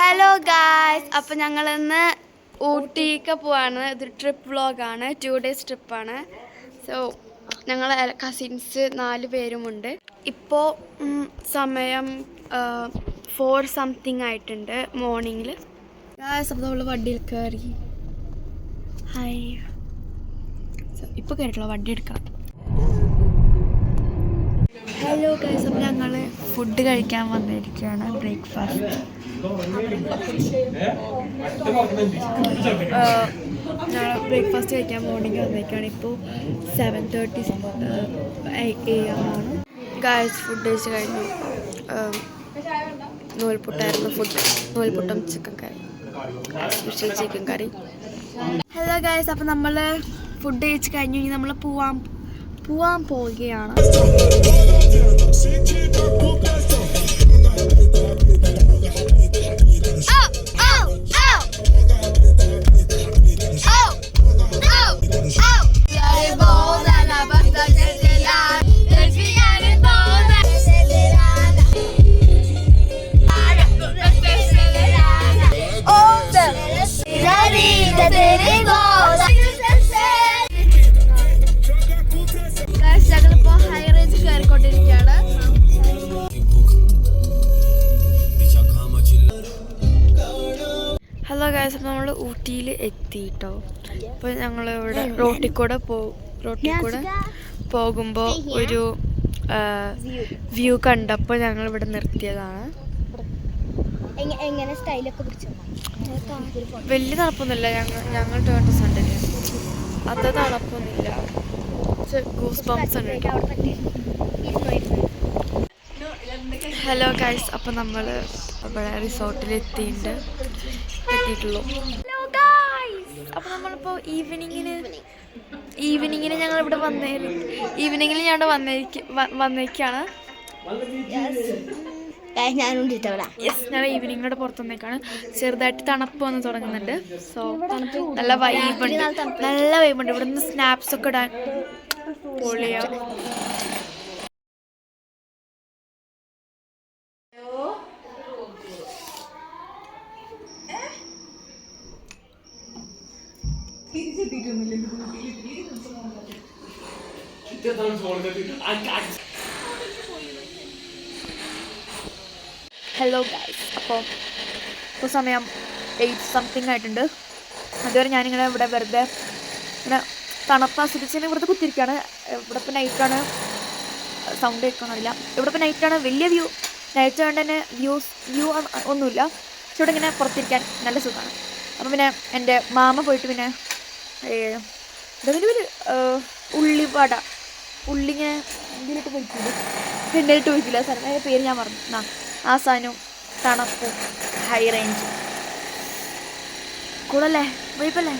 Hello guys, അപ്പോൾ ഞങ്ങളിന്ന് ഊട്ടിക്ക് പോവാണ്. ഇതൊരു ട്രിപ്പ് വ്ളോഗാണ്, 2 days ട്രിപ്പാണ്. സോ ഞങ്ങൾ കസിൻസ് 4 പേരുമുണ്ട്. ഇപ്പോൾ സമയം 4 something ആയിട്ടുണ്ട് മോർണിംഗിൽ. ഗായ്സ്, അപ്പോൾ നമ്മൾ വണ്ടിയിൽ കയറി. ഹായ്, ഇപ്പോൾ കയറിയിട്ടുള്ള വണ്ടി എടുക്കണം. ഹലോ ഗൈസ്, അപ്പോൾ ഞങ്ങൾ ഫുഡ് കഴിക്കാൻ വന്നിരിക്കുകയാണ്. ബ്രേക്ക്ഫാസ്റ്റ് ഞങ്ങൾ ബ്രേക്ക്ഫാസ്റ്റ് കഴിക്കാൻ മോർണിംഗ് വന്നിരിക്കുകയാണ്. ഇപ്പോൾ 7:30 AM ആണ്. ഗൈസ്, ഫുഡ് കഴിച്ച് കഴിഞ്ഞു. നൂൽപുട്ടായിരുന്നു ഫുഡ്. നൂൽപുട്ടും ചിക്കൻ കറി, ചിക്കൻ കറി. ഹലോ ഗൈസ്, അപ്പോൾ നമ്മൾ ഫുഡ് കഴിച്ച് കഴിഞ്ഞു. ഇനി നമ്മൾ പോവാൻ പോവുകയാണ്. ഹലോ ഗൈസ്, അപ്പോൾ നമ്മൾ ഊട്ടിയിൽ എത്തി കേട്ടോ. അപ്പോൾ ഞങ്ങളിവിടെ റോട്ടിൽ കൂടെ പോകുമ്പോൾ ഒരു വ്യൂ കണ്ടപ്പോൾ ഞങ്ങളിവിടെ നിർത്തിയതാണ്. വലിയ തണുപ്പൊന്നുമില്ല. ഞങ്ങൾ ടേൺസ് ഉണ്ടല്ലേ, അത്ര തണുപ്പൊന്നുമില്ല. ഗൂസ് ബംസ് ഉണ്ട്. ഹലോ ഗൈസ്, അപ്പോൾ നമ്മൾ ഇവിടെ റിസോർട്ടിൽ എത്തിയിട്ടുള്ളൂ. ഹലോ ഗൈസ്, അപ്പോൾ നമ്മളിപ്പോൾ ഈവനിങ്ങിന് ഞങ്ങളിവിടെ വന്നേക്കാണ്. ഞങ്ങൾ ഈവനിങ്ങിലൂടെ പുറത്തു വന്നേക്കാണ്. ചെറുതായിട്ട് തണുപ്പ് വന്ന് തുടങ്ങുന്നുണ്ട്. സോ നല്ല വൈബുണ്ട്. ഇവിടെ നിന്ന് സ്നാപ്സ് ഒക്കെ ഇടാൻ പൊളിയാ. ഹലോ ഗൈസ്, അപ്പോൾ സമയം 8 something ആയിട്ടുണ്ട്. അതുവരെ ഞാനിങ്ങനെ ഇവിടെ വെറുതെ ഇങ്ങനെ തണുപ്പ് ആസ്വദിച്ച് ഇവിടുത്തെ കുത്തിരിക്കുകയാണ്. ഇവിടെ ഇപ്പോൾ നൈറ്റാണ്, സൗണ്ട് കേൾക്കണമില്ല. ഇവിടെ ഇപ്പോൾ നൈറ്റാണ്. വലിയ നൈറ്റ് കൊണ്ട് തന്നെ വ്യൂ ഒന്നുമില്ല. പക്ഷെ ഇവിടെ ഇങ്ങനെ പുറത്തിരിക്കാൻ നല്ല സുഖമാണ്. അപ്പം പിന്നെ എൻ്റെ മാമ പോയിട്ട് പിന്നെ ഉള്ളിവട ഉള്ളിങ്ങനെ ഇതിലിട്ട് പൊരിക്കില്ല, എണ്ണയിലിട്ട് പൊരിക്കില്ല. സാധനം അതിൻ്റെ പേര് ഞാൻ പറഞ്ഞു. ആ സാധനവും തണുപ്പും ഹൈ റേഞ്ചും കൂടല്ലേ, വൈബല്ലേ.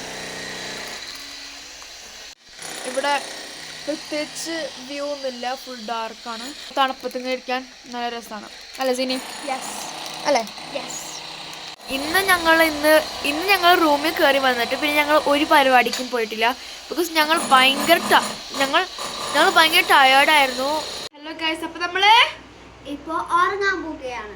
ഇവിടെ പ്രത്യേകിച്ച് വ്യൂ ഒന്നുമില്ല, ഫുൾ ഡാർക്കാണ്. തണുപ്പത്തിന് കഴിക്കാൻ നല്ല രസമാണ് അല്ലേ സിനി? അല്ലേ? ഇന്ന് ഞങ്ങൾ റൂമിൽ കയറി വന്നിട്ട് പിന്നെ ഞങ്ങൾ ഒരു പരിപാടിക്കും പോയിട്ടില്ല. ബിക്കോസ് ഞങ്ങൾ ഭയങ്കര ടയേർഡായിരുന്നു. ഹലോ ഗൈസ്, അപ്പോൾ നമ്മൾ ഇപ്പോൾ ഉറങ്ങാൻ പോവുകയാണ്.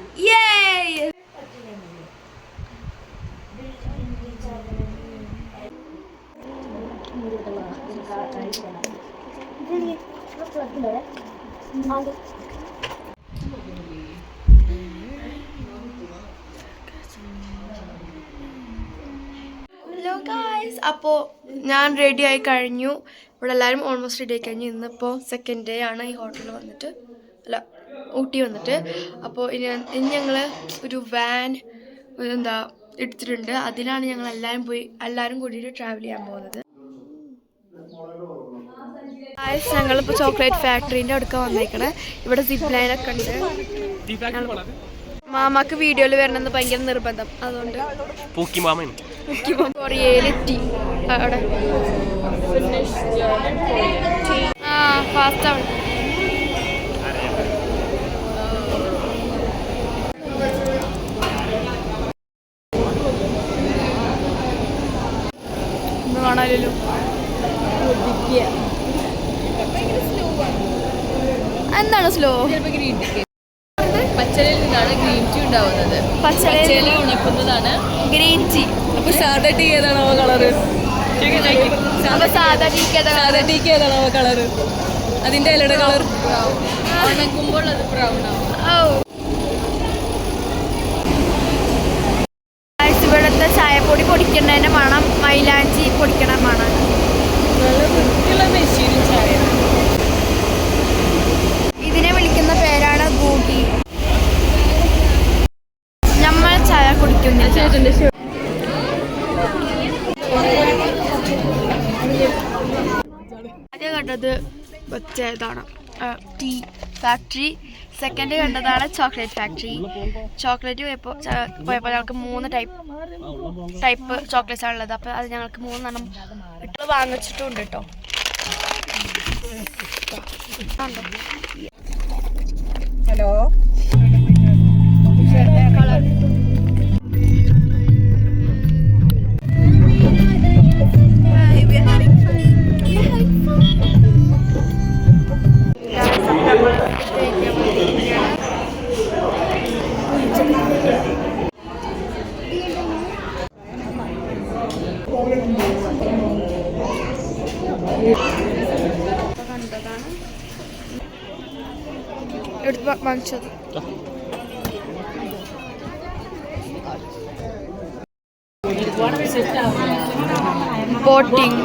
ഹലോ ഗൈസ്, അപ്പോൾ ഞാൻ റെഡി ആയി കഴിഞ്ഞു. ഇവിടെ എല്ലാവരും ഓൾമോസ്റ്റ് റെഡി ആയി കഴിഞ്ഞു. ഇന്നിപ്പോൾ 2nd day ആണ് ഈ ഹോട്ടലിൽ വന്നിട്ട്, ഊട്ടി വന്നിട്ട്. അപ്പോൾ ഇനി ഞങ്ങൾ ഒരു വാൻ എടുത്തിട്ടുണ്ട്. അതിലാണ് ഞങ്ങൾ എല്ലാവരും കൂടിയിട്ട് ട്രാവൽ ചെയ്യാൻ പോകുന്നത്. ഞങ്ങളിപ്പോൾ ചോക്ലേറ്റ് ഫാക്ടറീൻ്റെ അടുക്ക വന്നേക്കണേ. ഇവിടെ സിപ്പ് ലൈനൊക്കെ ഉണ്ട്. മാമാക്ക് വീഡിയോയിൽ വരണമെന്ന് ഭയങ്കര നിർബന്ധം, അതുകൊണ്ട് കൊറിയയിലെത്തി. അവിടെ ഫാസ്റ്റ് ആണ്. ഒന്നും കാണാമല്ലോ. എന്താണ് സ്ലോ? പച്ച പച്ചലയിൽ നിന്നാണ് ഗ്രീൻ ടീ ഉണ്ടാവുന്നത്. പച്ചയില ഉണക്കുന്നതാണ് ഗ്രീൻ ടീ. അപ്പൊ സാധാ ടീ ഏതാണോ കളറ്? സാധാ ടീക്ക് സാധാ ടീക്ക് ഏതാണോ കളറ്? അതിന്റെ ഇലയുടെ കളർ ഉണക്കുമ്പോൾ അത് ബ്രൗൺ ആവും. ഇവിടുത്തെ ചായപ്പൊടി പൊടിക്കുന്നതിന് മണം മൈലാഞ്ചി പൊടിക്കണ മണം. നല്ല വൃത്തിയുള്ള മെഷീനും ചായ. ഇതിനെ വിളിക്കുന്ന പേരാണ് ഗൂഗി. നമ്മൾ ചായ കുടിക്കുന്നില്ല. ആദ്യം കണ്ടത് ഇതാണ് ടീ ഫാക്ടറി. സെക്കൻഡ് കണ്ടതാണ് ചോക്ലേറ്റ് ഫാക്ടറി. ചോക്ലേറ്റ് പോയപ്പോൾ ഞങ്ങൾക്ക് 3 ടൈപ്പ് ചോക്ലേറ്റ്സ് ആണുള്ളത്. അപ്പോൾ അത് ഞങ്ങൾക്ക് 3 ഇട്ട് വാങ്ങിച്ചിട്ടുണ്ട് കേട്ടോ. ഹലോ, എടുത്ത് വാങ്ങിച്ചത്. ബോട്ടിംഗ്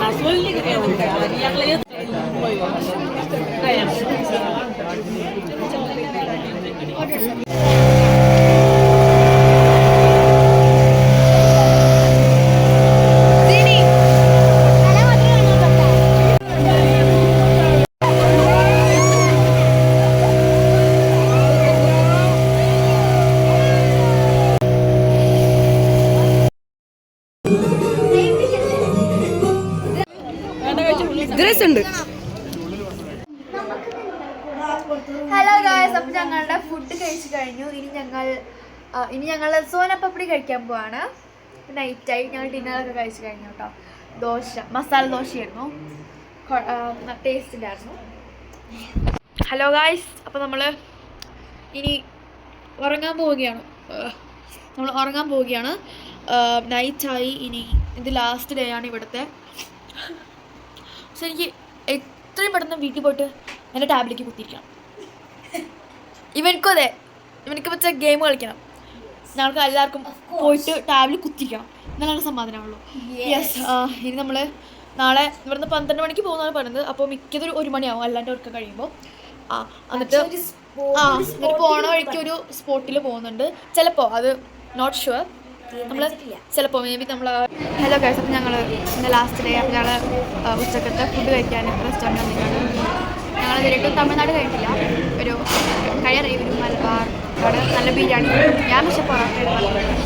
രസമുണ്ട്. ഹലോ ഗായ്സ്, അപ്പോൾ ഞങ്ങളുടെ ഫുഡ് കഴിച്ചു കഴിഞ്ഞു. ഇനി ഞങ്ങൾ സോനപ്പപ്പടി കഴിക്കാൻ പോവാണ്. നൈറ്റായി ഞങ്ങൾ ഡിന്നറൊക്കെ കഴിച്ചു കഴിഞ്ഞു കേട്ടോ. മസാല ദോശയായിരുന്നു, ടേസ്റ്റ് ഉണ്ടായിരുന്നു. ഹലോ ഗായ്സ്, അപ്പോൾ നമ്മൾ ഇനി ഉറങ്ങാൻ പോവുകയാണ്. നൈറ്റായി. ഇനി ഇത് ലാസ്റ്റ് ഡേ ആണ് ഇവിടുത്തെ. പക്ഷെ എനിക്ക് എത്രയും പെട്ടെന്ന് വീട്ടിൽ പോയിട്ട് എൻ്റെ ടാബിലേക്ക് കുത്തിയിരിക്കണം. ഇവനക്കും അതെ, ഇവനക്ക് വെച്ച ഗെയിം കളിക്കണം. ഞങ്ങൾക്ക് എല്ലാവർക്കും പോയിട്ട് ടാബിൽ കുത്തിരിക്കണം, എന്നാലാണ് സമാധാനമുള്ളൂ. യെസ്. ഇനി നമ്മൾ നാളെ ഇവിടുന്ന് 12 മണിക്ക് പോകുന്നതാണ് പറയുന്നത്. അപ്പോൾ മിക്കതൊരു 1 മണിയാവും അല്ലാണ്ട് ഒക്കെ കഴിയുമ്പോൾ. എന്നിട്ട് പോണ വഴിക്ക് ഒരു സ്പോട്ടിൽ പോകുന്നുണ്ട് ചിലപ്പോൾ. അത് നോട്ട് ഷുവർ. നമ്മൾ ചിലപ്പോൾ മേ ബി നമ്മൾ. ഹലോ ഗൈസ്, അപ്പോൾ ഞങ്ങൾ ഇന്ന് ലാസ്റ്റ് ഡേ. അപ്പോൾ ഞങ്ങൾ ഉച്ചക്കത്തെ ഫുഡ് കഴിക്കാൻ റെസ്റ്റോറൻറ്റ് വന്നിട്ടാണ്. ഞങ്ങൾ ഇതിലേക്ക് തമിഴ്നാട് കഴിഞ്ഞിട്ടില്ല. ഒരു കയറി ഒരു മലബാർ അവിടെ നല്ല ബിരിയാണി. ഞാൻ പക്ഷേ പൊറോട്ടയാണ് പറഞ്ഞത്.